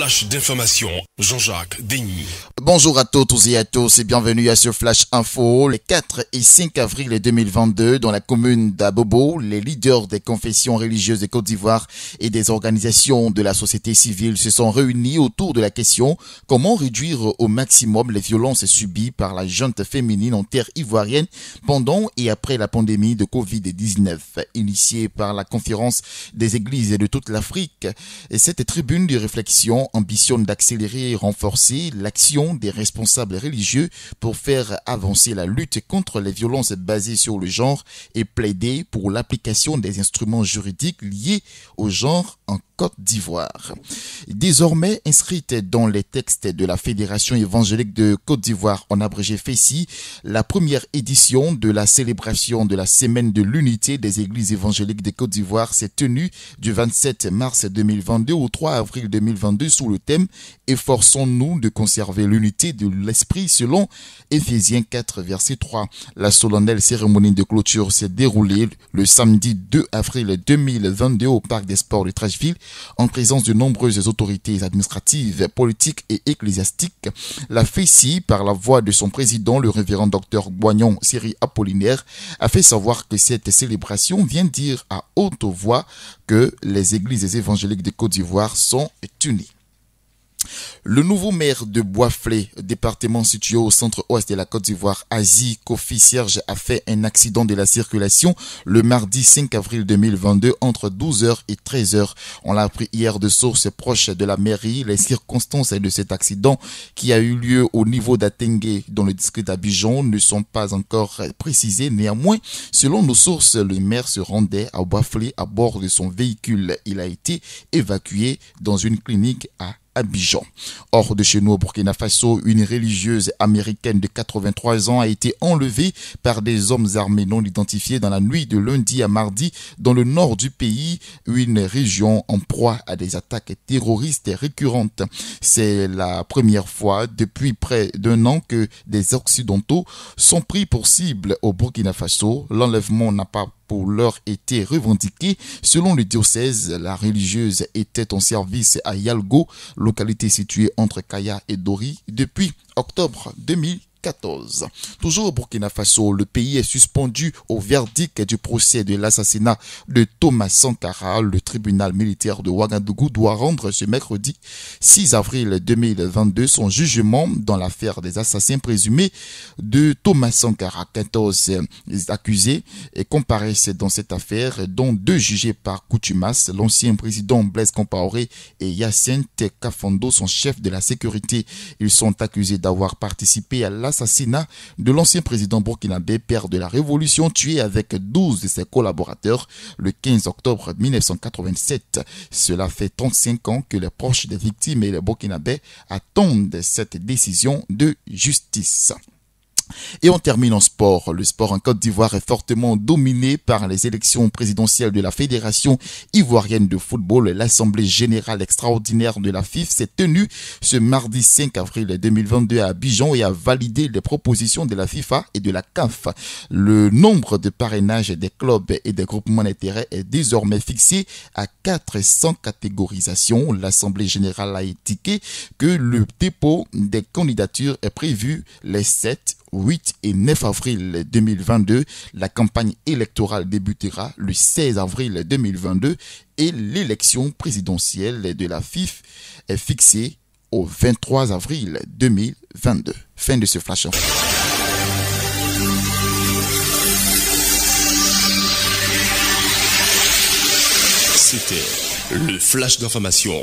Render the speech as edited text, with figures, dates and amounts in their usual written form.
flash d'information, Jean-Jacques Denis. Bonjour à toutes et à tous et bienvenue à ce Flash Info. Les 4 et 5 avril 2022, dans la commune d'Abobo, les leaders des confessions religieuses de Côte d'Ivoire et des organisations de la société civile se sont réunis autour de la question comment réduire au maximum les violences subies par la junte féminine en terre ivoirienne pendant et après la pandémie de Covid-19. Initiée par la conférence des églises de toute l'Afrique, et cette tribune de réflexion ambitionne d'accélérer et renforcer l'action des responsables religieux pour faire avancer la lutte contre les violences basées sur le genre et plaider pour l'application des instruments juridiques liés au genre en Côte d'Ivoire. Désormais inscrite dans les textes de la Fédération évangélique de Côte d'Ivoire, en abrégé FECI, la première édition de la célébration de la Semaine de l'Unité des Églises évangéliques de Côte d'Ivoire s'est tenue du 27 mars 2022 au 3 avril 2022 sous le thème « Efforçons-nous de conserver l'unité de l'esprit » selon Éphésiens 4, verset 3. La solennelle cérémonie de clôture s'est déroulée le samedi 2 avril 2022 au Parc des Sports de Trashville en présence de nombreuses autorités administratives, politiques et ecclésiastiques. La FECI, par la voix de son président, le révérend Dr Boignon Siri Apollinaire, a fait savoir que cette célébration vient dire à haute voix que les églises évangéliques de Côte d'Ivoire sont unies. Le nouveau maire de Boisflé, département situé au centre-ouest de la Côte d'Ivoire, Azi Kofi Serge, a fait un accident de la circulation le mardi 5 avril 2022 entre 12h et 13h. On l'a appris hier de sources proches de la mairie. Les circonstances de cet accident qui a eu lieu au niveau d'Atengue dans le district d'Abidjan ne sont pas encore précisées. Néanmoins, selon nos sources, le maire se rendait à Boisflé à bord de son véhicule. Il a été évacué dans une clinique à Abidjan. Hors de chez nous au Burkina Faso, une religieuse américaine de 83 ans a été enlevée par des hommes armés non identifiés dans la nuit de lundi à mardi dans le nord du pays, une région en proie à des attaques terroristes récurrentes. C'est la première fois depuis près d'un an que des Occidentaux sont pris pour cible au Burkina Faso. L'enlèvement n'a pas pour l'heure été revendiqué. Selon le diocèse, la religieuse était en service à Yalgo, localité située entre Kaya et Dori, depuis octobre 2014. Toujours au Burkina Faso, le pays est suspendu au verdict du procès de l'assassinat de Thomas Sankara. Le tribunal militaire de Ouagadougou doit rendre ce mercredi 6 avril 2022 son jugement dans l'affaire des assassins présumés de Thomas Sankara. 14 accusés comparaissent dans cette affaire, dont 2 jugés par contumace. L'ancien président Blaise Compaoré et Yacine Kafondo sont chefs de la sécurité. Ils sont accusés d'avoir participé à l'assassinat de l'ancien président burkinabé, père de la révolution, tué avec 12 de ses collaborateurs le 15 octobre 1987. Cela fait 35 ans que les proches des victimes et les burkinabés attendent cette décision de justice. Et on termine en sport. Le sport en Côte d'Ivoire est fortement dominé par les élections présidentielles de la Fédération ivoirienne de football. L'Assemblée générale extraordinaire de la FIF s'est tenue ce mardi 5 avril 2022 à Abidjan et a validé les propositions de la FIFA et de la CAF. Le nombre de parrainages des clubs et des groupements d'intérêt est désormais fixé à 400 catégorisations. L'Assemblée générale a indiqué que le dépôt des candidatures est prévu les 7, 8 et 9 avril 2022. La campagne électorale débutera le 16 avril 2022 et l'élection présidentielle de la FIF est fixée au 23 avril 2022. Fin de ce flash info. C'était le flash d'information